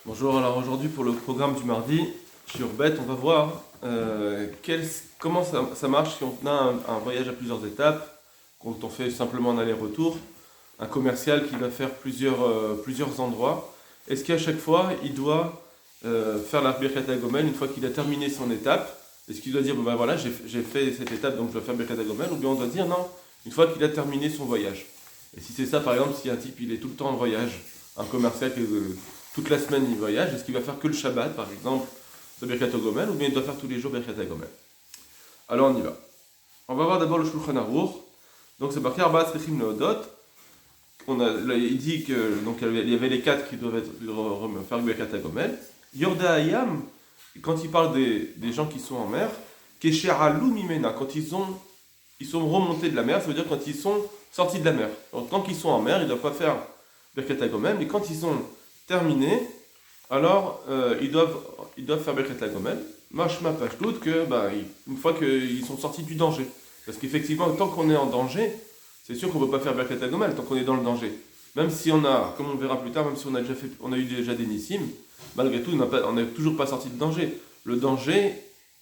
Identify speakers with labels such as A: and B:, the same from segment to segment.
A: Bonjour, alors aujourd'hui pour le programme du mardi, sur Bête, on va voir comment ça marche si on a un voyage à plusieurs étapes, quand on fait simplement un aller-retour, un commercial qui va faire plusieurs endroits. Est-ce qu'à chaque fois, il doit faire la Birkat HaGomel une fois qu'il a terminé son étape? Est-ce qu'il doit dire, bon ben voilà, j'ai fait cette étape, donc je dois faire Birkat HaGomel? Ou bien on doit dire, non, une fois qu'il a terminé son voyage. Et si c'est ça, par exemple, si un type il est tout le temps en voyage, un commercial qui toute la semaine il voyage, est-ce qu'il va faire que le Shabbat, par exemple, de Birkat HaGomel, ou bien il doit faire tous les jours Birkat HaGomel? Alors on y va. On va voir d'abord le Shulchan Aruch. Donc c'est marqué Arbaat Tzrichim Lehodot. Il dit que donc il y avait les quatre qui doivent faire Birkat HaGomel. Yorda Hayam, quand il parle des gens qui sont en mer, Kesher Alou Mimena, quand ils sont remontés de la mer, ça veut dire quand ils sont sortis de la mer. Donc quand ils sont en mer, ils ne doivent pas faire Birkat HaGomel, mais quand ils sont terminés, alors ils doivent faire Birkat HaGomel. Mashma Pashtout, que une fois qu'ils sont sortis du danger. Parce qu'effectivement, tant qu'on est en danger, c'est sûr qu'on ne peut pas faire Birkat HaGomel tant qu'on est dans le danger. Même si on a, comme on verra plus tard, même si on a eu déjà des nissim, malgré tout, on n'est toujours pas sorti de danger. Le danger,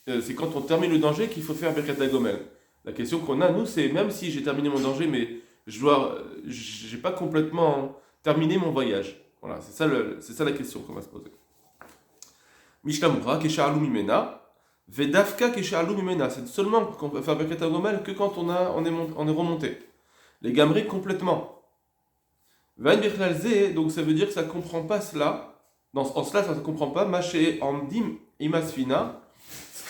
A: c'est quand on termine le danger qu'il faut faire Birkat HaGomel. La question qu'on a, nous, c'est même si j'ai terminé mon danger, mais j'ai pas complètement terminé mon voyage. Voilà, c'est ça la question qu'on va se poser. Mishlamura, Keshalou Mimena, Vedafka Keshalou Mimena. C'est seulement qu'on peut faire Birkat HaGomel que quand on est remonté. Les gamris complètement. Van Birchalze, donc ça veut dire que ça ne comprend pas cela. En cela, ça ne comprend pas. Maché Andim Imasfina,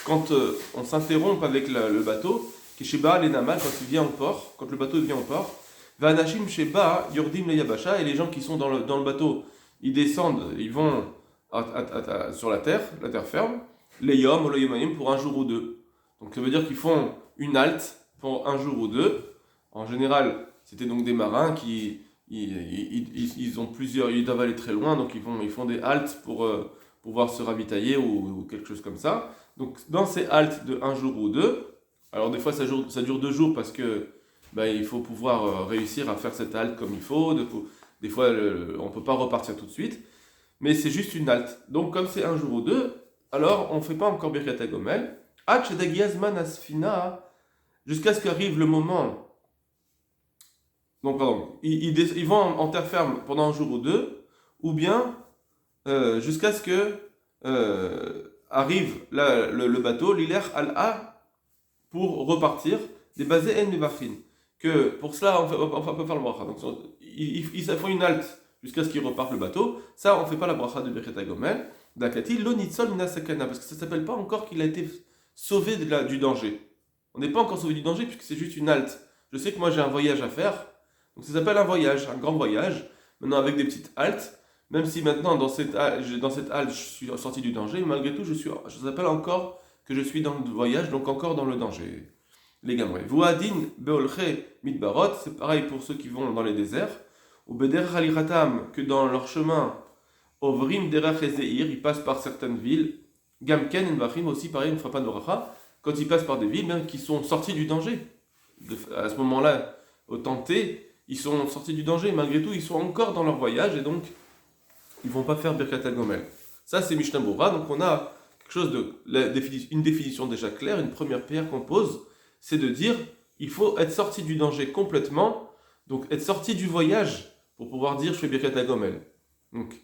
A: quand on s'interrompt avec le bateau, Kesheba Lenama, quand il vient au port, quand le bateau vient au port, Vanashim Sheba Yordim Leyabasha, et les gens qui sont dans le bateau, ils descendent, ils vont sur la terre ferme, les Yom ou les Yomaim pour un jour ou deux. Donc ça veut dire qu'ils font une halte pour un jour ou deux. En général, c'était donc des marins qui ils ont ils doivent aller très loin, donc ils font des haltes pour pouvoir se ravitailler ou quelque chose comme ça. Donc dans ces haltes de un jour ou deux, alors des fois ça dure 2 jours parce que il faut pouvoir réussir à faire cette halte comme il faut. Des fois on ne peut pas repartir tout de suite, mais c'est juste une halte. Donc comme c'est un jour ou deux, alors on ne fait pas encore Birkat HaGomel. Jusqu'à ce qu'arrive le moment. Donc, pardon, ils vont en terre ferme pendant un jour ou deux, ou bien jusqu'à ce que arrive le bateau, l'Iler al-A, pour repartir, des basés en Mevachin. Que pour cela, on peut faire la bracha. Donc, ils font une halte jusqu'à ce qu'ils repartent le bateau. Ça, on ne fait pas la bracha de Birkat HaGomel. Dakati, l'onitzol minasakana, parce que ça ne s'appelle pas encore qu'il a été sauvé du danger. On n'est pas encore sauvé du danger puisque c'est juste une halte. Je sais que moi j'ai un voyage à faire. Donc ça s'appelle un voyage, un grand voyage, maintenant avec des petites haltes, même si maintenant dans cette halte je suis sorti du danger, malgré tout je s'appelle encore que je suis dans le voyage, donc encore dans le danger. Les gamins. Vuadin beolche mitbarot, c'est pareil pour ceux qui vont dans les déserts, ou beder haliratam, que dans leur chemin, ovrim derach ezeir, ils passent par certaines villes, gamken en vachim aussi pareil, on ne fera pas de bracha, quand ils passent par des villes même qui sont sorties du danger. À ce moment-là, au tenté, ils sont sortis du danger, malgré tout, ils sont encore dans leur voyage et donc ils ne vont pas faire Birkat HaGomel. Ça, c'est Mishnah Bora, donc on a quelque chose une définition déjà claire, une première pierre qu'on pose, c'est de dire il faut être sorti du danger complètement, donc être sorti du voyage pour pouvoir dire je fais Birkat HaGomel. Donc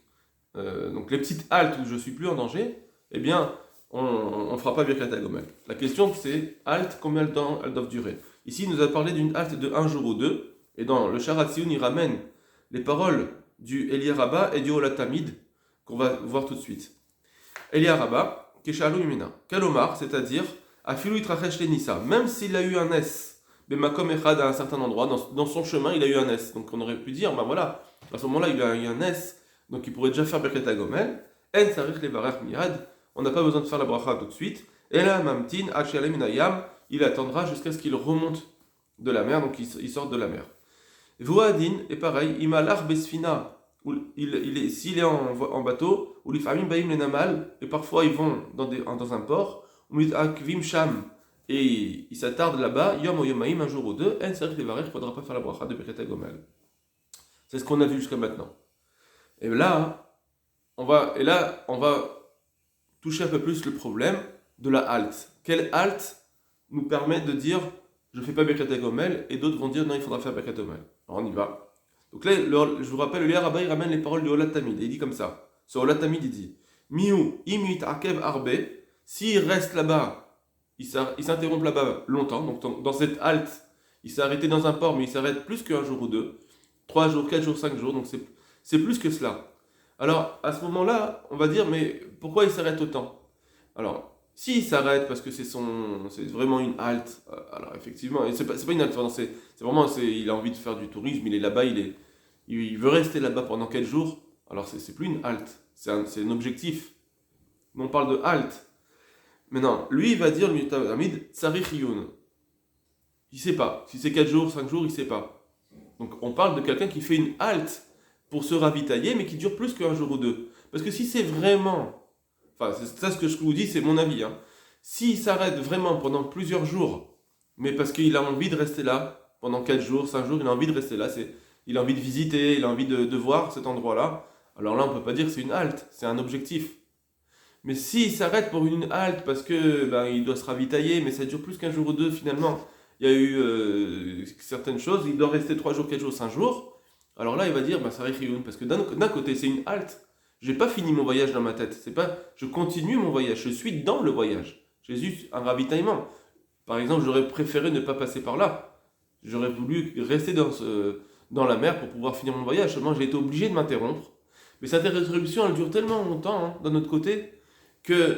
A: les petites haltes où je ne suis plus en danger, eh bien, on ne fera pas Birkat HaGomel. La question c'est halte, combien de temps elles doivent durer. Ici, il nous a parlé d'une halte de 1 jour ou 2. Et dans le Sharatzion, il ramène les paroles du Eliaraba et du Olatamid, qu'on va voir tout de suite. Eliaraba, Keshalou Imena, Kalomar, c'est-à-dire, Afilou Itrachesh Lenissa, même s'il a eu un S, Bemakom Echad à un certain endroit, dans son chemin, il a eu un S. Donc on aurait pu dire, voilà, à ce moment-là, il a eu un S, donc il pourrait déjà faire Birkat HaGomel, En Sarich Levarech Miyad, on n'a pas besoin de faire la bracha tout de suite, et là, Mamtin, Hachalem Inayam, il attendra jusqu'à ce qu'il remonte de la mer, donc il sort de la mer. Vuadin est pareil, Imalar Besfina, s'il est en bateau, ou les familles Baïm les Namal, et parfois ils vont dans un port, ou Akvim Sham, et ils s'attardent là-bas, Yom ou Yomaim, un jour ou deux, En Sarich Levarech, il ne faudra pas faire la bracha de Birkat HaGomel. C'est ce qu'on a vu jusqu'à maintenant. Et là, et là, on va toucher un peu plus le problème de la halte. Quelle halte nous permet de dire je ne fais pas Birkat Gomel et d'autres vont dire non, il faudra faire Birkat Gomel. Alors on y va. Donc là, je vous rappelle, le Liar Abba, il ramène les paroles du Olat Tamid et il dit comme ça. Sur Olat Tamid, il dit Miu imit akev arbe, s'il reste là-bas, il s'interrompt là-bas longtemps, donc dans cette halte, il s'est arrêté dans un port, mais il s'arrête plus qu'un jour ou deux, 3 jours, 4 jours, 5 jours, donc c'est plus que cela. Alors, à ce moment-là, on va dire, mais pourquoi il s'arrête autant? Alors, s'il s'arrête parce que c'est vraiment une halte, alors effectivement, et c'est pas une halte, pardon, c'est vraiment, il a envie de faire du tourisme, il est là-bas, il veut rester là-bas pendant 4 jours, alors c'est plus une halte, c'est un objectif. On parle de halte. Maintenant, lui, il va dire, le Tamid, Tsarich Yun. Il sait pas. Si c'est 4 jours, 5 jours, il sait pas. Donc, on parle de quelqu'un qui fait une halte pour se ravitailler, mais qui dure plus qu'un jour ou deux. Parce que si c'est vraiment, enfin, c'est ça ce que je vous dis, c'est mon avis, hein. S'il s'arrête vraiment pendant plusieurs jours, mais parce qu'il a envie de rester là, pendant 4 jours, 5 jours, il a envie de rester là, il a envie de visiter, il a envie de voir cet endroit-là, alors là, on ne peut pas dire que c'est une halte, c'est un objectif. Mais s'il s'arrête pour une halte parce que il doit se ravitailler, mais ça dure plus qu'un jour ou deux finalement, il y a eu certaines choses, il doit rester 3 jours, 4 jours, 5 jours, alors là il va dire ça rechioun, parce que d'un côté c'est une halte, j'ai pas fini mon voyage dans ma tête, c'est pas, je continue mon voyage, je suis dans le voyage, j'ai juste un ravitaillement. Par exemple, j'aurais préféré ne pas passer par là, j'aurais voulu rester dans la mer pour pouvoir finir mon voyage, seulement j'ai été obligé de m'interrompre. Mais cette interruption elle dure tellement longtemps d'un autre côté que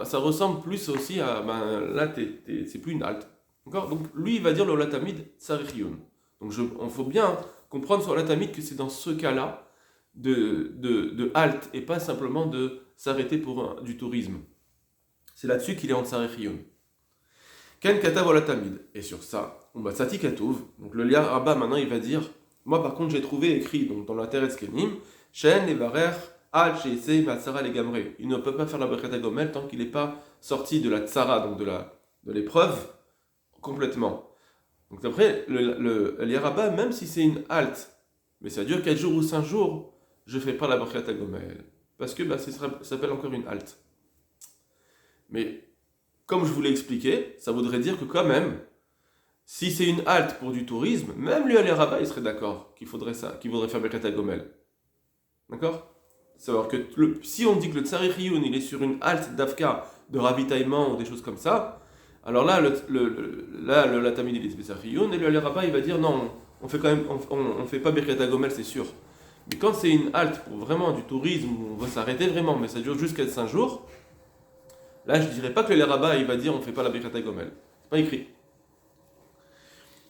A: ça ressemble plus aussi à là c'est plus une halte. D'accord. Donc lui il va dire le latamid tsarechiyun. Donc on faut bien comprendre sur le latamid que c'est dans ce cas-là de halte et pas simplement de s'arrêter pour du tourisme. C'est là-dessus qu'il est en tsarechiyun. Ken katav au latamid. Et sur ça, on va tsati katouv. Donc le liar Abba maintenant il va dire moi par contre j'ai trouvé écrit donc dans la Teretz Kenim Shen et Varer il ne peut pas faire la Birkat Gomel tant qu'il n'est pas sorti de la tsara, donc de l'épreuve, complètement. Donc d'après le Yaraba, même si c'est une halte, mais ça dure 4 jours ou 5 jours, je ne fais pas la Birkat Gomel. Parce que ça s'appelle encore une halte. Mais comme je vous l'ai expliqué, ça voudrait dire que quand même, si c'est une halte pour du tourisme, même lui, Yaraba, il serait d'accord qu'il faudrait faire Birkat Gomel. D'accord? Savoir que si on dit que le Tsarich Iyun il est sur une halte d'Afka de ravitaillement ou des choses comme ça, alors là, le Latamid il est Tsarich Iyun et le Rabba il va dire non, on fait quand même, on fait pas Birkat Gomel, c'est sûr. Mais quand c'est une halte pour vraiment du tourisme où on va s'arrêter vraiment, mais ça dure jusqu'à 5 jours, là je dirais pas que le Rabba il va dire on fait pas la Birkat Gomel. C'est pas écrit.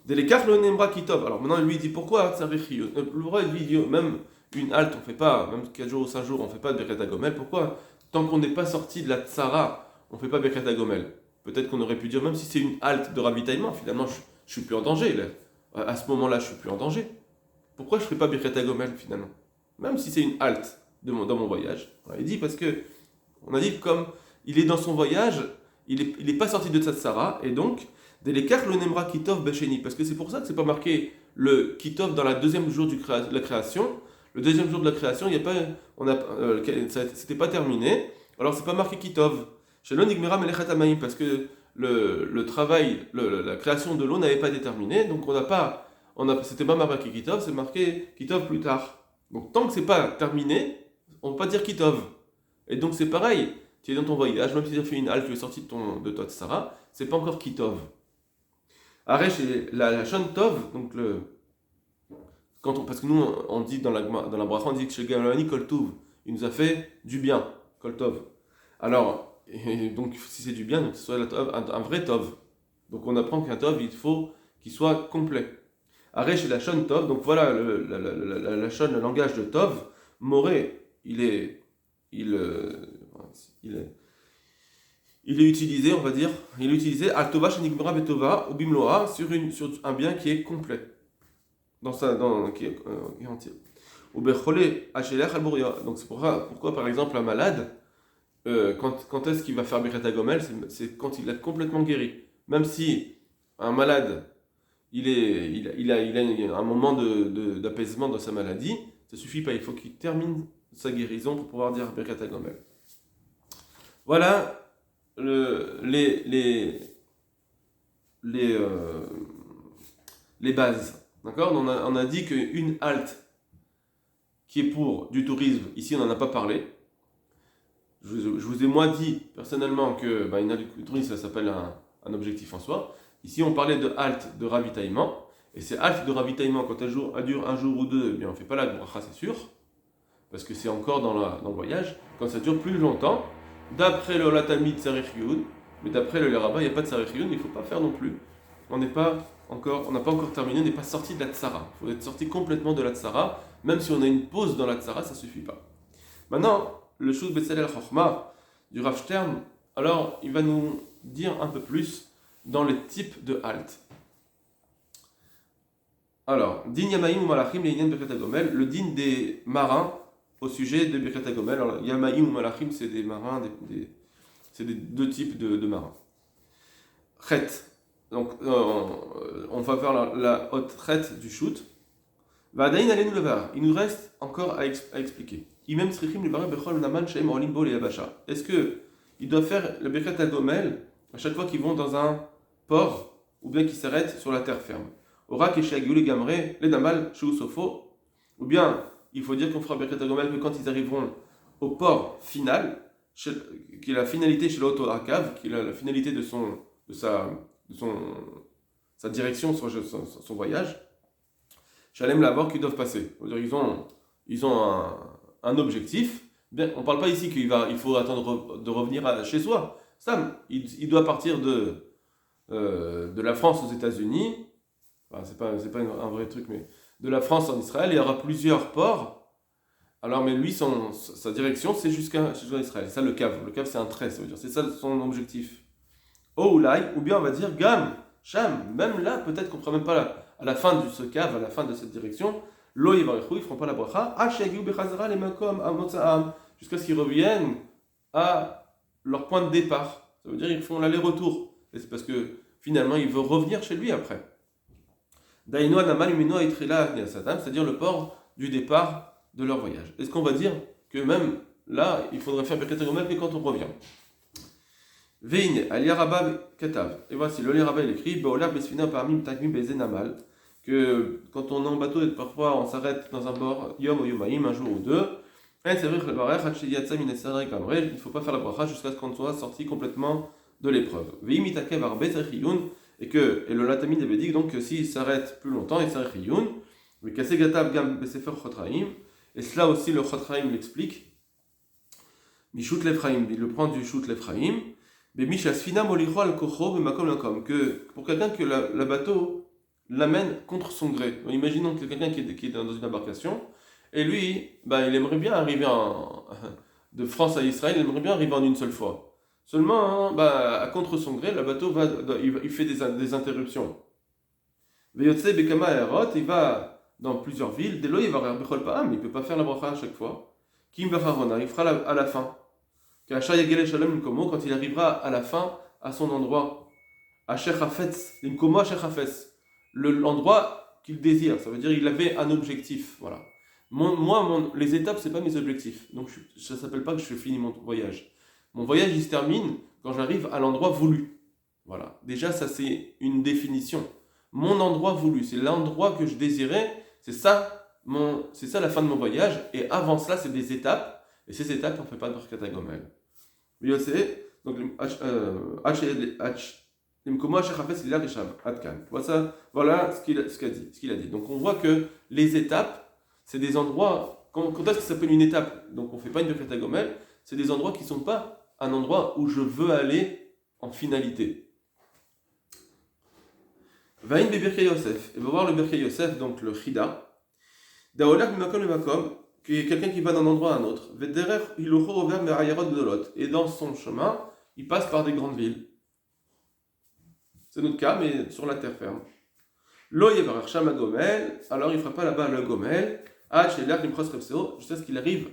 A: Delekach le Nembra Kitov. Alors maintenant lui il dit pourquoi Tsarich Iyun. Le roi il dit même une halte, on ne fait pas, même 4 jours ou 5 jours, on ne fait pas de Birkat Gomel. Pourquoi? Tant qu'on n'est pas sorti de la Tsara, on ne fait pas Birkat Gomel. Peut-être qu'on aurait pu dire, même si c'est une halte de ravitaillement, finalement, je ne suis plus en danger. Là. À ce moment-là, je ne suis plus en danger. Pourquoi je ne ferai pas Birkat Gomel, finalement? Même si c'est une halte dans mon voyage. Alors, il dit parce que, on a dit comme il est dans son voyage, il n'est pas sorti de sa Tsara, et donc, dès l'écart, le Nemra Kitov Becheni. Parce que c'est pour ça que c'est pas marqué le Kitov dans la deuxième jour de la création. Le deuxième jour de la création, c'était pas terminé. Alors c'est pas marqué Kitov. Chez l'Onigmera Melechat Amaim, parce que le travail, la création de l'eau n'avait pas été terminée, donc c'était pas marqué Kitov, c'est marqué Kitov plus tard. Donc tant que c'est pas terminé, on ne peut pas dire Kitov. Et donc c'est pareil, tu es dans ton voyage, même si tu as fait une halte, tu es sorti de toi de Sarah, c'est pas encore Kitov. Arrête chez la Shon Tov, donc parce que nous, on dit dans la bracha, on dit que chez Galani, Koltov, il nous a fait du bien, Koltov. Alors, donc si c'est du bien, donc ce soit un vrai Tov. Donc on apprend qu'un Tov, il faut qu'il soit complet. Arrête chez la Shon Tov, donc voilà la Shon, le langage de Tov. Moré, il est utilisé, on va dire, Altova Shenikbra Betova, ou Bimloa, sur un bien qui est complet. Qui est entier. Donc c'est pourquoi par exemple un malade, quand est-ce qu'il va faire Birkat Gomel, c'est quand il est complètement guéri. Même si un malade, il a un moment d'apaisement dans sa maladie, ça suffit pas, il faut qu'il termine sa guérison pour pouvoir dire Birkat HaGomel. Voilà les bases. D'accord? On a dit qu'une halte qui est pour du tourisme, ici on n'en a pas parlé. Je vous ai moi dit personnellement que une halte de tourisme ça s'appelle un objectif en soi. Ici on parlait de halte de ravitaillement. Et ces haltes de ravitaillement, quand elles durent un jour ou deux, eh bien on ne fait pas la bracha, c'est sûr. Parce que c'est encore dans le voyage. Quand ça dure plus longtemps, d'après le Latamid Sarich Yud, mais d'après le Leraba, il n'y a pas de Sarich Yud, il ne faut pas faire non plus. On n'a pas encore terminé, on n'est pas sorti de la Tsara. Il faut être sorti complètement de la Tsara. Même si on a une pause dans la Tsara, ça ne suffit pas. Maintenant, le Shus Betzalel Chochma du Rav Stern, alors il va nous dire un peu plus dans les types de haltes. Alors, din Yamaim ou Malachim, les Inyan Birkat HaGomel, le din des marins au sujet de Birkat HaGomel. Alors, Yamaim ou Malachim, c'est des marins, c'est des deux types de marins. Chet. Donc, on va faire la haute chet du shoot. Vadaïn alenu levar. Il nous reste encore à expliquer. Imem tzrichim levar bechol naman sheim olim bo leyabasha. Est-ce que ils doivent faire le Birkat HaGomel à chaque fois qu'ils vont dans un port ou bien qu'ils s'arrêtent sur la terre ferme? Orak et Shagiul Gamre, les Damal, Sofo, ou bien il faut dire qu'on fera Birkat HaGomel que quand ils arriveront au port final, qui est la finalité chez l'auto Akav, qui est la finalité de sa direction, son voyage, Shalem Labor qu'ils doivent passer. Ils ont un objectif. Bien, on ne parle pas ici qu'il faut attendre de revenir chez soi. Sam, il doit partir de la France aux États-Unis. Enfin, c'est pas un vrai truc, mais de la France en Israël, il y aura plusieurs ports. Alors, mais lui, sa direction, c'est jusqu'à Israël. C'est ça le cave. Le cave, c'est un trait, ça veut dire. C'est ça son objectif. Ou bien on va dire Gam, Sham. Même là, peut-être qu'on ne fera même pas à la fin de ce cave, à la fin de cette direction. Lo Yivarechou, ils ne feront pas la bracha. Ashagiu bechazara les makom amotzaam. Jusqu'à ce qu'ils reviennent à leur point de départ. Ça veut dire qu'ils font l'aller-retour. Et c'est parce que finalement, il veut revenir chez lui après. Dainoa Namal Umino Aitrila c'est-à-dire le port du départ de leur voyage. Est-ce qu'on va dire que même là, il faudrait faire Birkat HaGomel que quand on revient? Veine, Aliarabab Katav. Et voici, le Liarabab écrit Baolar Besfina parmi Mtakmim Bezenamal, que quand on est en bateau et parfois on s'arrête dans un bord, Yom ou Yomaim, un jour ou deux, il ne faut pas faire la bracha jusqu'à ce qu'on soit sorti complètement de l'épreuve. Veimitakev Arbe Zerchiyun. Et le Latamid avait dit donc que s'il s'arrête plus longtemps, il s'arrête Riyun. Mais Kasegatav Gam Besefer Chotraim. Et cela aussi, le Chotraim l'explique. Mishut l'Ephraim, il le prend du Shut l'Ephraim. Mais Mishasfina Molicho al Kocho Bemakom Lakom. Que pour quelqu'un que le bateau l'amène contre son gré. Donc, imaginons que quelqu'un qui est dans une embarcation. Et lui, il aimerait bien arriver de France à Israël, il aimerait bien arriver en une seule fois. Seulement, à contre son gré, le bateau il fait des interruptions. Veyotse Bekama Erot, il va dans plusieurs villes. Dès là, il va Bechol Pa'am, il ne peut pas faire la bracha à chaque fois. Kim Bacharona, il fera à la fin. Kacha Yagele Shalom Nkomo, quand il arrivera à la fin, à son endroit. Asher Hafetz, Nkomo Asher Hafetz, l'endroit qu'il désire. Ça veut dire qu'il avait un objectif. Voilà. Les étapes, c'est pas mes objectifs. Donc, ça ne s'appelle pas que je finis mon voyage. Mon voyage, il se termine quand j'arrive à l'endroit voulu. Voilà. Déjà, ça, c'est une définition. Mon endroit voulu, c'est l'endroit que je désirais. C'est ça la fin de mon voyage. Et avant cela, c'est des étapes. Et ces étapes, on ne fait pas de Birkat HaGomel. Donc, voilà ce qu'il a dit. Donc, on voit que les étapes, c'est des endroits. Quand est-ce que ça s'appelle une étape? Donc, on ne fait pas une Birkat HaGomel. C'est des endroits qui ne sont pas un endroit où je veux aller en finalité. Vaïn Birkei Yosef. Et va voir le Birkei Yosef, donc le Chida. Daolak Mimakom le Makom, qui est quelqu'un qui va d'un endroit à un autre. Vederer Hilocho Over Merayarot Gdolot. Et dans son chemin, il passe par des grandes villes. C'est notre cas, mais sur la terre ferme. Lo Yevarer Shama Gomel. Alors il ne fera pas là-bas le Gomel. Jusqu'à ce qu'il arrive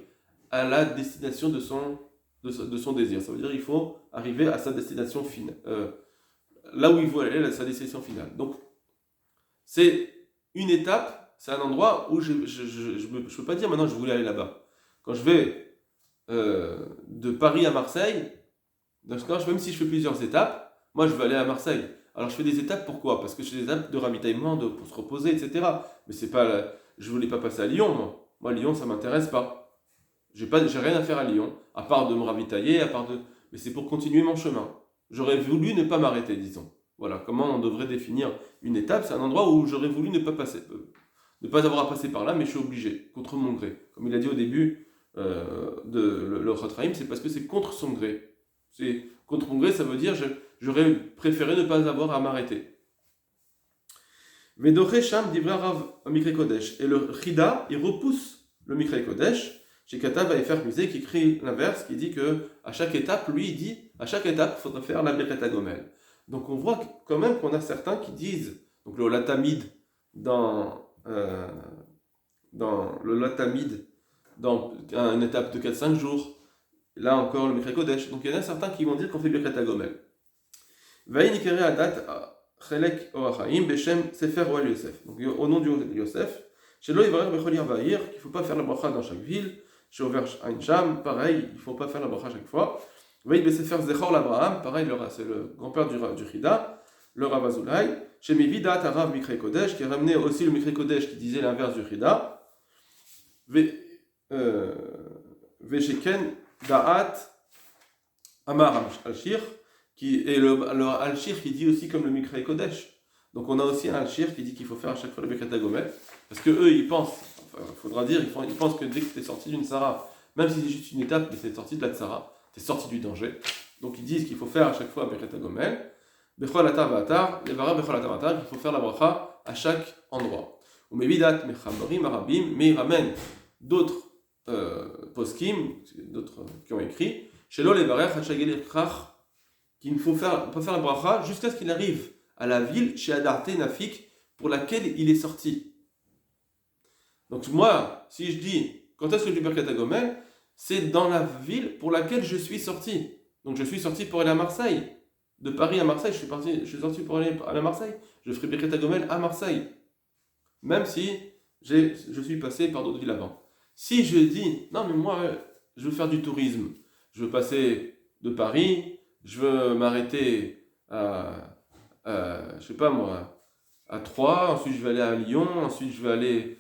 A: à la destination de son désir. Ça veut dire qu'il faut arriver à sa destination finale. Là où il veut aller, à sa destination finale. Donc, c'est une étape, c'est un endroit où je ne peux pas dire maintenant je voulais aller là-bas. Quand je vais de Paris à Marseille, dans ce cas, même si je fais plusieurs étapes, moi je veux aller à Marseille. Alors je fais des étapes, pourquoi? Parce que je fais des étapes de ravitaillement, pour se reposer, etc. Mais c'est pas, je voulais pas passer à Lyon, moi. Moi, Lyon, ça m'intéresse pas. J'ai rien à faire à Lyon, à part de me ravitailler, mais c'est pour continuer mon chemin. J'aurais voulu ne pas m'arrêter, disons. Voilà, comment on devrait définir une étape? C'est un endroit où j'aurais voulu ne pas passer, ne pas avoir à passer par là, mais je suis obligé, contre mon gré. Comme il a dit au début le Chotraim, c'est parce que c'est contre son gré. C'est contre mon gré, ça veut dire j'aurais préféré ne pas avoir à m'arrêter. Vedoché Sham Divra Rav Mikre Kodesh. Et le Chida, il repousse le Mikre Kodesh. Chez Kata va y faire musée qui écrit l'inverse, qui dit que à chaque étape, lui, il dit à chaque étape, il faudra faire la Birkat Gomel. Donc on voit quand même qu'on a certains qui disent, donc le Latamid dans le Latamid, dans une étape de 4-5 jours, là encore le Mikre Kodesh. Donc il y en a certains qui vont dire qu'on fait Birkat Gomel. Vaï Nikere Adat Chelek Orachaim Beshem Sefer Oel Yosef. Donc au nom du Yosef, chez Lo Ivarer Bechol Yavahir, qu'il ne faut pas faire la bracha dans chaque ville. Chez Oversh Ein Sham, pareil, il ne faut pas faire la bracha chaque fois. Vaï Besefer Zechor l'Abraham, pareil, c'est le grand-père du Chida, le Rav Azulay. Chez Mevidat Arav Mikre Kodesh, qui a ramené aussi le Mikre Kodesh qui disait l'inverse du Chida. Vesheken Da'at Amar Al-Shir, qui est le Al-Shir qui dit aussi comme le Mikre Kodesh. Donc on a aussi un Al-Shir qui dit qu'il faut faire à chaque fois le Birkat Gomel, parce que eux ils pensent, il faudra dire, ils pensent que dès que tu es sorti d'une Tzara, même si c'est juste une étape, mais c'est sorti de la Tzara, tu es sorti du danger. Donc ils disent qu'il faut faire à chaque fois un Birkat Gomel, Bechol Atar Va'atar, Levara Bechol Atar Va'atar, qu'il faut faire la bracha à chaque endroit. Ou Mevidat Mechamorim Arabim, mais ils ramènent d'autres poskim, d'autres qui ont écrit, Shelo Levarech Hachagel Krach, qu'il faut pas faire la bracha jusqu'à ce qu'il arrive à la ville chez Adarte Nafik pour laquelle il est sorti. Donc moi, si je dis quand est-ce que je fais Birkat Gomel, c'est dans la ville pour laquelle je suis sorti. Donc je suis sorti pour aller à Marseille. De Paris à Marseille, je suis sorti pour aller à Marseille. Je ferai Birkat Gomel à Marseille. Même si je suis passé par d'autres villes avant. Si je dis, non mais moi, je veux faire du tourisme, je veux passer de Paris, je veux m'arrêter je sais pas moi, à Troyes, ensuite je vais aller à Lyon, ensuite je vais aller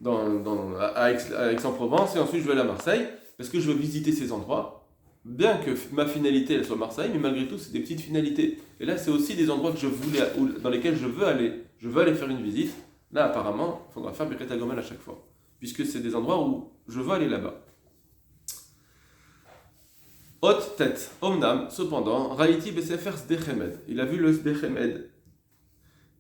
A: à Aix-en-Provence et ensuite je vais aller à Marseille, parce que je veux visiter ces endroits, bien que ma finalité elle soit Marseille, mais malgré tout c'est des petites finalités. Et là c'est aussi des endroits que dans lesquels je veux aller faire une visite. Là apparemment, il faudra faire Birkat Gomel à chaque fois, puisque c'est des endroits où je veux aller là-bas. Haute tête, Omnam, cependant, Raïti Besefer Sdechemed. Il a vu le Sdechemed.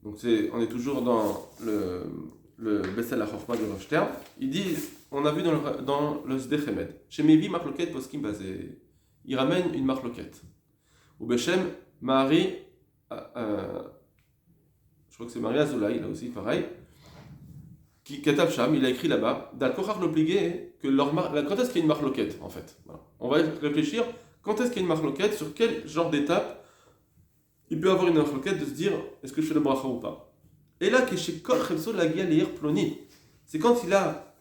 A: Donc on est toujours dans le Bessel HaChochma de Rav Stern. Il dit, on a vu dans le Sdechemed. Chez Mevi Marloket Poskim Bazé. Il ramène une Marloket. Ou Beshem Mahari, je crois que c'est Marie Azoulay, là aussi pareil. Qui Katav Sham, il a écrit là-bas, Dal Kochar l'obligé, que quand est-ce qu'il y a une marloquette en fait, voilà. On va réfléchir, quand est-ce qu'il y a une marloquette, sur quel genre d'étape il peut avoir une marloquette de se dire, est-ce que je fais le bracha ou pas. Et là, que chez Kol Chemso Lagia Leir Ploni, c'est quand il a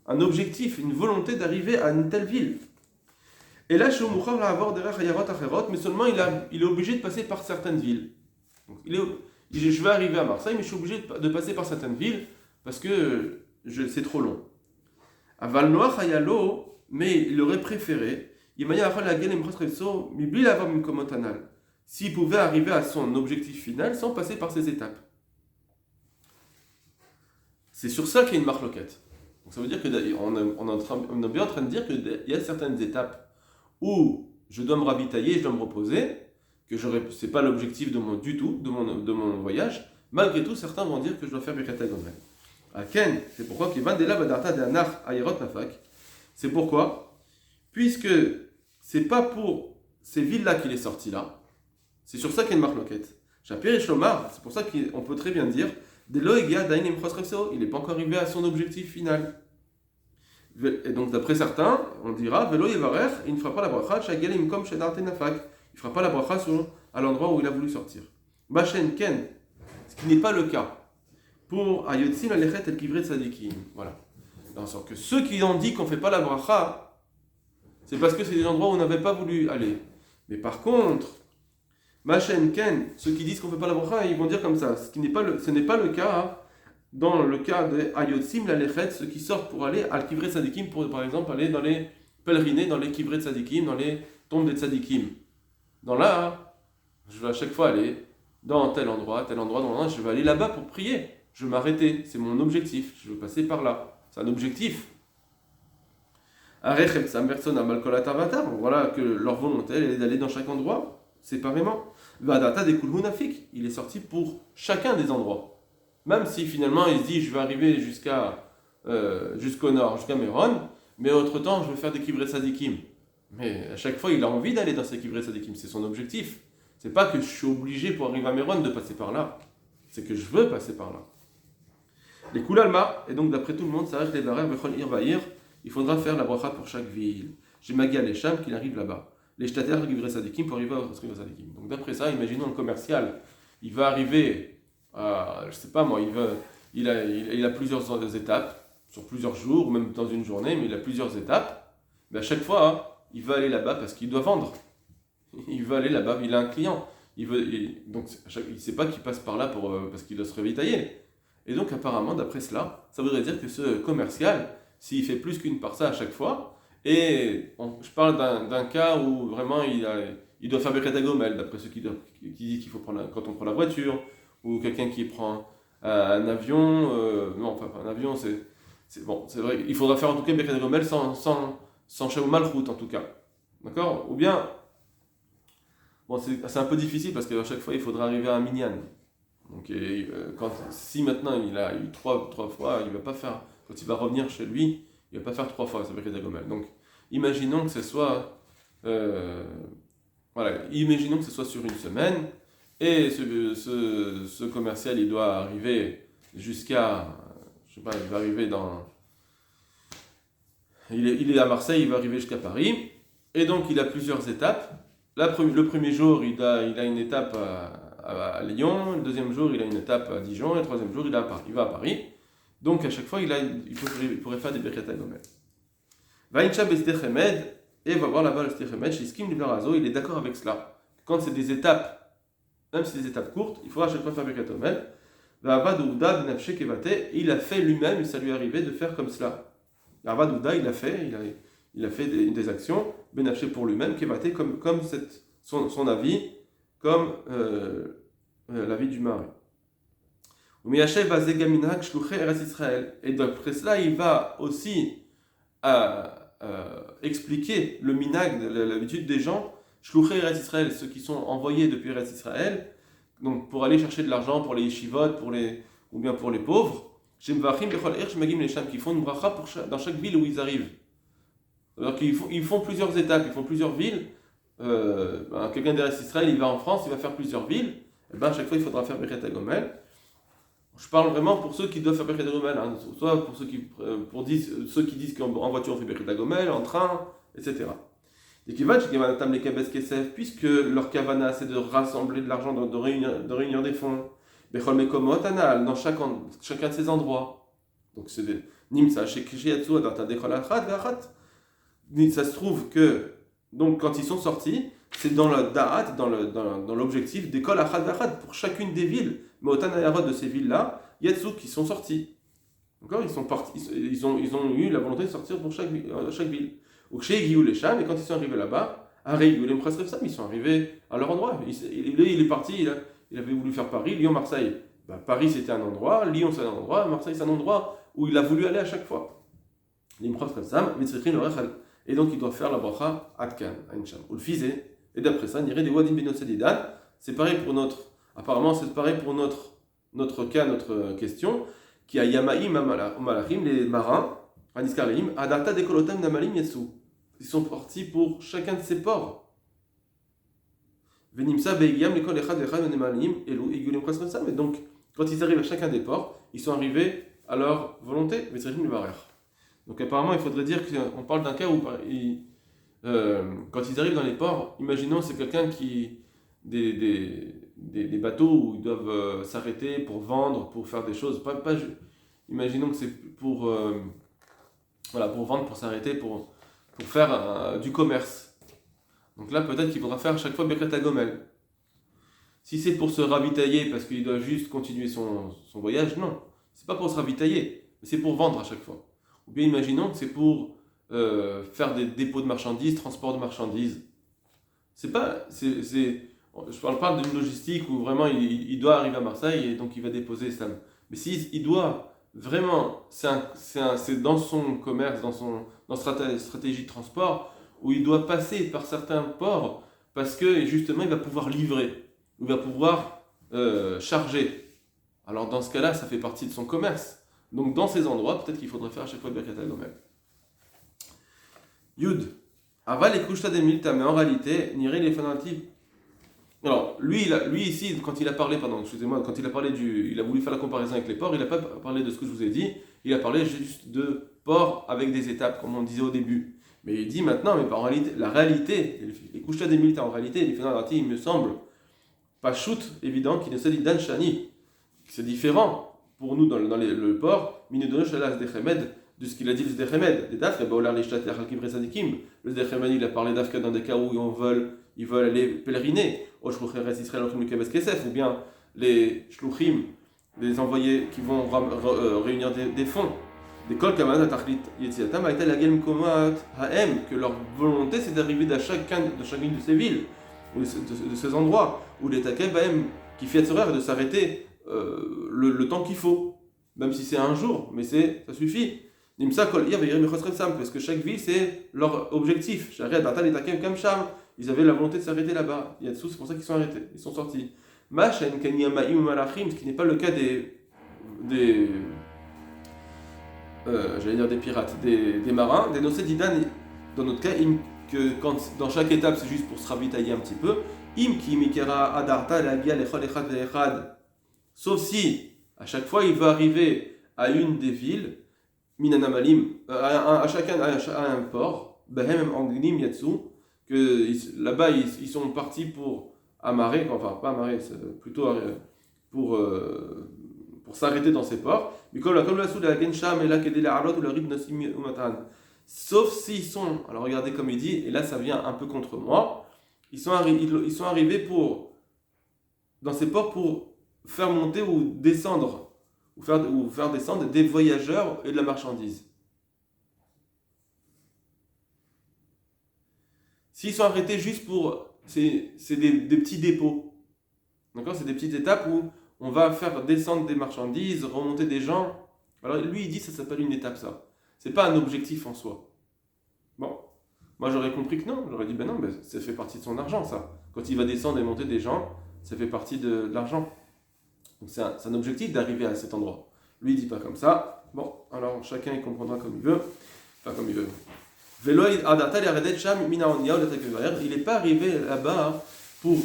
A: un objectif, une volonté d'arriver à une telle ville. Et là, chez Umuchar la avoir derrière Hayarot Acherot, mais seulement il est obligé de passer par certaines villes. Donc, je vais arriver à Marseille, mais je suis obligé de passer par certaines villes parce que c'est trop long. À Val-Noir, Hayalo, mais il aurait préféré, s'il pouvait arriver à son objectif final sans passer par ces étapes. C'est sur ça qu'il y a une marloquette. Donc ça veut dire qu'on est bien en train de dire qu'il y a certaines étapes où je dois me ravitailler, je dois me reposer, que c'est pas l'objectif du tout de mon voyage. Malgré tout, certains vont dire que je dois faire Birkat Gomel. À Ken, c'est pourquoi c'est pourquoi, puisque c'est pas pour ces villes-là qu'il est sorti là, c'est sur ça qu'il y a une marloquette. Shapir et Shlomar, c'est pour ça qu'on peut très bien dire, il n'est pas encore arrivé à son objectif final. Et donc d'après certains, on dira, Velo Yevarer, il ne fera pas la bracha, Shagelim comme Shedarte Nafak. Il ne fera pas la bracha à l'endroit où il a voulu sortir. Bachen Ken, ce qui n'est pas le cas pour Ayotzim Alechet El Kivre Tzadikim. Voilà. dans le sens que ceux qui ont dit qu'on ne fait pas la bracha, c'est parce que c'est des endroits où on n'avait pas voulu aller. Mais par contre, Machen Ken, ceux qui disent qu'on ne fait pas la bracha, ils vont dire comme ça. Ce n'est pas le cas dans le cas de Ayotzim la Lechet, ceux qui sortent pour aller à Kivrei Tzadikim, pour par exemple aller dans les pèleriner dans les Kivrei Tzadikim, dans les tombes des Tzadikim. Dans là, je vais à chaque fois aller dans tel endroit, je vais aller là-bas pour prier. Je vais m'arrêter, c'est mon objectif, je veux passer par là. C'est un objectif. Voilà que leur volonté est d'aller dans chaque endroit, séparément. Vadata des Kulhunafik, il est sorti pour chacun des endroits. Même si finalement il se dit je vais arriver jusqu'au nord, jusqu'à Méron, mais autre-temps je vais faire des Kivrei Tzadikim. Mais à chaque fois il a envie d'aller dans ces Kivrei Tzadikim, c'est son objectif. C'est pas que je suis obligé pour arriver à Méron de passer par là, c'est que je veux passer par là. Les Kulalma, et donc d'après tout le monde, ça reste les Varer, Bechol Ir Vaïr, il faudra faire la bracha pour chaque ville. J'ai Magia les Sham qu'il arrive là-bas. Les Shtater Kivrei Tzadikim pour arriver au Kivrei Tzadikim. Donc d'après ça, imaginons le commercial, il va arriver je sais pas moi, il a plusieurs étapes, sur plusieurs jours, ou même dans une journée, mais il a plusieurs étapes. Mais à chaque fois, il va aller là-bas parce qu'il doit vendre. Il va aller là-bas, il a un client. Donc il ne sait pas qu'il passe par là parce qu'il doit se ravitailler. Et donc apparemment, d'après cela, ça voudrait dire que ce commercial, s'il fait plus qu'une parsa à chaque fois, je parle d'un cas où vraiment il doit faire Birkat HaGomel, d'après ceux qui disent qu'il faut prendre quand on prend la voiture, ou quelqu'un qui prend un avion, un avion c'est bon, c'est vrai, il faudra faire en tout cas Birkat HaGomel sans Shavu Malchut en tout cas, d'accord? Ou bien, bon c'est un peu difficile parce qu'à chaque fois il faudra arriver à un minyan, donc si maintenant il a eu trois fois, il va pas faire, quand il va revenir chez lui, il va pas faire 3 fois sa Birkat HaGomel, donc imaginons que ce soit imaginons que ce soit sur une semaine. Et ce commercial, il doit arriver jusqu'à, je sais pas, il va arriver il est à Marseille, il va arriver jusqu'à Paris, et donc il a plusieurs étapes. Le premier jour, il a une étape à Lyon, le deuxième jour, il a une étape à Dijon, et le troisième jour, il va à Paris. Donc à chaque fois, il pourrait faire des Birkat HaGomel. Vaïncha B'Sdech et va voir là-bas le Sdech Emed, chez Skim Liberazo, il est d'accord avec cela. Quand c'est des étapes, même si c'est des étapes courtes, il faudra à chaque fois faire Birkat HaGomel. Il a fait lui-même, et ça lui est arrivé de faire comme cela. Avad Ouda, il a fait des actions, Benafché pour lui-même, Kevate, comme son avis, comme l'avis du mari. Et d'après cela, il va aussi expliquer le minag, l'habitude des gens, Shluchei Eretz Israël, ceux qui sont envoyés depuis Eretz Israël, donc pour aller chercher de l'argent pour les yeshivot, ou bien pour les pauvres, qui font une bracha dans chaque ville où ils arrivent. Alors qu'ils font plusieurs étapes, ils font plusieurs villes. Quelqu'un d'Eretz Israël, il va en France, il va faire plusieurs villes. Et à chaque fois, il faudra faire Birkat HaGomel. Je parle vraiment pour ceux qui doivent faire Birkat HaGomel, soit pour ceux qui disent qu'en voiture on fait Birkat HaGomel, en train, etc. Puisque leur kavana c'est de rassembler de l'argent, de réunir des fonds, dans chacun de ces endroits. Donc c'est des Nimsa, ça se trouve que donc quand ils sont sortis, c'est dans le da'at, dans l'objectif d'école achad v'achad pour chacune des villes. Mais au Tanayarot de ces villes-là, Yatsu qui sont sortis. D'accord, ils sont partis, ils ont eu la volonté de sortir pour chaque ville. Ou chez Guillou les Cham, et quand ils sont arrivés là-bas, ils sont arrivés à leur endroit. Il est parti, il avait voulu faire Paris, Lyon, Marseille. Paris c'était un endroit, Lyon c'est un endroit, Marseille c'est un endroit où il a voulu aller à chaque fois. Et donc il doit faire la bracha Adkan, Aïncham, ou le Fizé. Et d'après ça, Niré des Wadim Benot Sedidan, c'est pareil pour notre cas, notre question, qui a Yamaim Malachim, les marins, Aniskarim, Adarta Dekolotam Namalim Yesu. Ils sont partis pour chacun de ces ports. Venimsa Beigam, l'école Echad Echad Nemalim, Elu Igulim Krasnosam. Et donc, quand ils arrivent à chacun des ports, ils sont arrivés à leur volonté, Vesrechim Levarer. Donc apparemment, il faudrait dire qu'on parle d'un cas où quand ils arrivent dans les ports, imaginons c'est quelqu'un qui des bateaux où ils doivent s'arrêter pour vendre, pour faire des choses. Imaginons que c'est pour Voilà, pour vendre, pour s'arrêter, pour faire du commerce. Donc là, peut-être qu'il faudra faire à chaque fois Birkat Gomel. Si c'est pour se ravitailler parce qu'il doit juste continuer son voyage, non. C'est pas pour se ravitailler, mais c'est pour vendre à chaque fois. Ou bien imaginons que c'est pour faire des dépôts de marchandises, transport de marchandises. Je parle pas d'une logistique où vraiment il doit arriver à Marseille et donc il va déposer ça. Mais s'il doit vraiment, c'est dans son commerce, dans sa stratégie de transport, où il doit passer par certains ports parce que justement il va pouvoir livrer, il va pouvoir charger. Alors dans ce cas-là, ça fait partie de son commerce. Donc dans ces endroits, peut-être qu'il faudrait faire à chaque fois Birkat Gomel. Yud. Aval et Kushta des Milta, mais en réalité, Niré les fanatiques. Alors, lui ici, quand il a parlé, quand il a parlé il a voulu faire la comparaison avec les ports, il n'a pas parlé de ce que je vous ai dit, il a parlé juste de ports avec des étapes, comme on disait au début. Mais il dit maintenant, mais en réalité, la réalité, les Kushta des Milta, en réalité, les fanatiques, il me semble, pas shoot, évident, qu'il ne se dit Dan Shani. C'est différent pour nous dans le port, Minudon Shalas de Chemed, de ce qu'il a dit le Sdechemed, des Dafka, Baolar les Shtat, les Halkim Resadikim. Le Sdechemed, il a parlé d'Afka dans des cas où ils veulent aller pèleriner, au Shluchim Israël, ou bien les Shluchim, les envoyés qui vont réunir des fonds. Des Kol Kamanat Achlit Yetziatam, Aïta Lagel Mkomat Haem, que leur volonté c'est d'arriver de chacune de ces villes, de ces endroits, où les Takeb Haem, qui fait ce rêve de s'arrêter le temps qu'il faut, même si c'est un jour, mais ça suffit. Parce que chaque ville, c'est leur objectif. Ils avaient la volonté de s'arrêter là-bas. Il y a dessous, c'est pour ça qu'ils sont arrêtés. Ils sont sortis. Ce qui n'est pas le cas des pirates, des marins, des Nosedidan. Dans notre cas, dans chaque étape, c'est juste pour se ravitailler un petit peu. Sauf si, à chaque fois, il va arriver à une des villes, Minanamalim, à un port, Behem Anglim Yatsu, que là-bas ils sont partis pour amarrer, enfin pas amarrer, plutôt pour s'arrêter dans ces ports. Sauf s'ils sont, alors regardez comme il dit, et là ça vient un peu contre moi, ils sont arrivés dans ces ports pour faire monter ou descendre ou faire descendre des voyageurs et de la marchandise. S'ils sont arrêtés juste pour... C'est des petits dépôts. D'accord? C'est des petites étapes où on va faire descendre des marchandises, remonter des gens. Alors lui, il dit que ça s'appelle une étape, ça. C'est pas un objectif en soi. Bon. Moi, j'aurais compris que non. J'aurais dit, ben non, ça fait partie de son argent, ça. Quand il va descendre et monter des gens, ça fait partie de l'argent. Donc c'est un objectif d'arriver à cet endroit. Lui, il dit pas comme ça. Bon, alors chacun il comprendra comme il veut. Enfin, comme il veut. Il n'est pas arrivé là-bas pour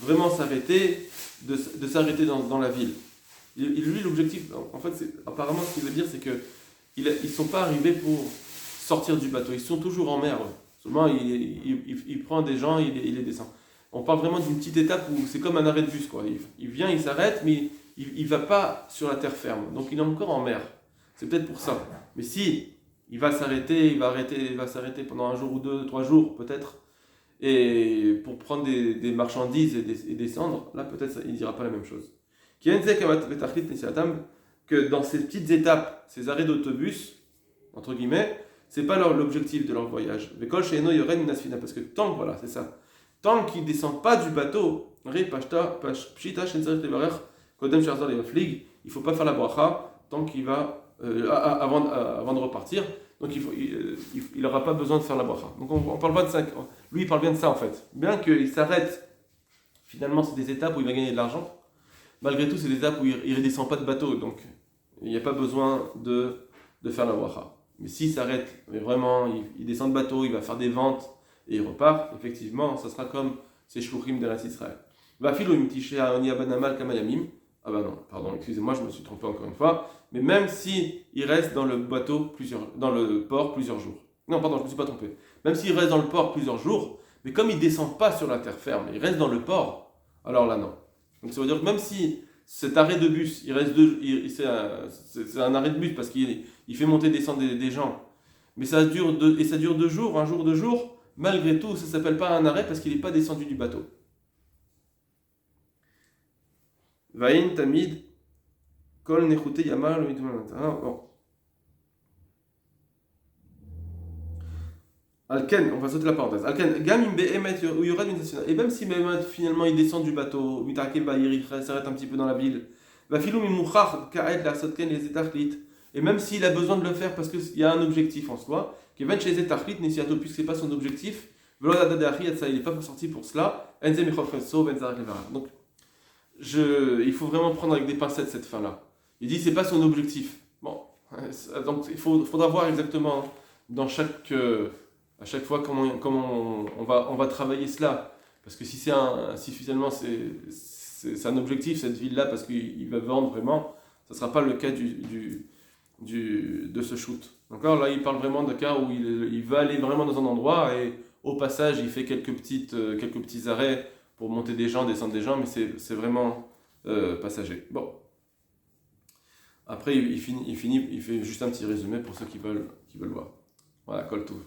A: vraiment s'arrêter, de s'arrêter dans la ville. Lui, l'objectif, en fait, apparemment, ce qu'il veut dire, c'est qu'ils ne sont pas arrivés pour sortir du bateau. Ils sont toujours en mer. Seulement, il prend des gens, il les descend. On parle vraiment d'une petite étape où c'est comme un arrêt de bus, quoi. Il vient, il s'arrête, mais il ne va pas sur la terre ferme. Donc, il est encore en mer. C'est peut-être pour ça. Mais si il va s'arrêter, il va s'arrêter pendant un jour ou 2, 3 jours, peut-être, et pour prendre des marchandises et descendre, là, peut-être, il ne dira pas la même chose. Que dans ces petites étapes, ces arrêts d'autobus, entre guillemets, c'est pas l'objectif de leur voyage. Parce que voilà, c'est ça. Tant qu'ils ne descendent pas du bateau, il ne faut pas faire la bracha tant qu'il va avant de repartir. Donc il n'aura pas besoin de faire la bracha. Donc on parle pas de ça. Lui il parle bien de ça en fait. Bien qu'il s'arrête, finalement c'est des étapes où il va gagner de l'argent. Malgré tout c'est des étapes où il ne redescend pas de bateau. Donc il n'y a pas besoin de faire la bracha. Mais s'il s'arrête, mais vraiment il descend de bateau, il va faire des ventes et il repart, effectivement, ça sera comme ces shluchim de l'Eretz Israël. Ah bah non, pardon, excusez-moi, je me suis trompé encore une fois. Mais même si il reste dans le port plusieurs jours. Non, pardon, je me suis pas trompé. Même s'il reste dans le port plusieurs jours, mais comme il descend pas sur la terre ferme, il reste dans le port, alors là non. Donc ça veut dire que même si cet arrêt de bus, c'est un arrêt de bus parce qu'il fait monter et descendre des gens. Mais ça dure 2 jours, un jour, 2 jours. Malgré tout, ça ne s'appelle pas un arrêt parce qu'il n'est pas descendu du bateau. Vaïn tamid kol nechute yamar le bon. Alken, on va sauter la parenthèse. Alken, gam im behemet ou yorad min. Et même si finalement il descend du bateau, mitakel il s'arrête un petit peu dans la ville. Va filou mimuchach ka'et la sotken les etachlit. Et même s'il a besoin de le faire parce qu'il y a un objectif en soi, qui va chez les etachlit, nesiato puisque c'est pas son objectif. Il n'est pas sorti pour cela. Donc, il faut vraiment prendre avec des pincettes cette fin-là. Il dit c'est pas son objectif. Bon, donc il faudra voir exactement dans à chaque fois comment on va travailler cela. Parce que si finalement c'est un objectif cette ville-là parce qu'il va vendre vraiment, ça ne sera pas le cas de ce shoot. D'accord, là il parle vraiment d'un cas où il va aller vraiment dans un endroit et au passage il fait quelques petits arrêts pour monter des gens, descendre des gens, mais c'est vraiment passager. Bon. Après il fait juste un petit résumé pour ceux qui veulent voir. Voilà, Kol Tov.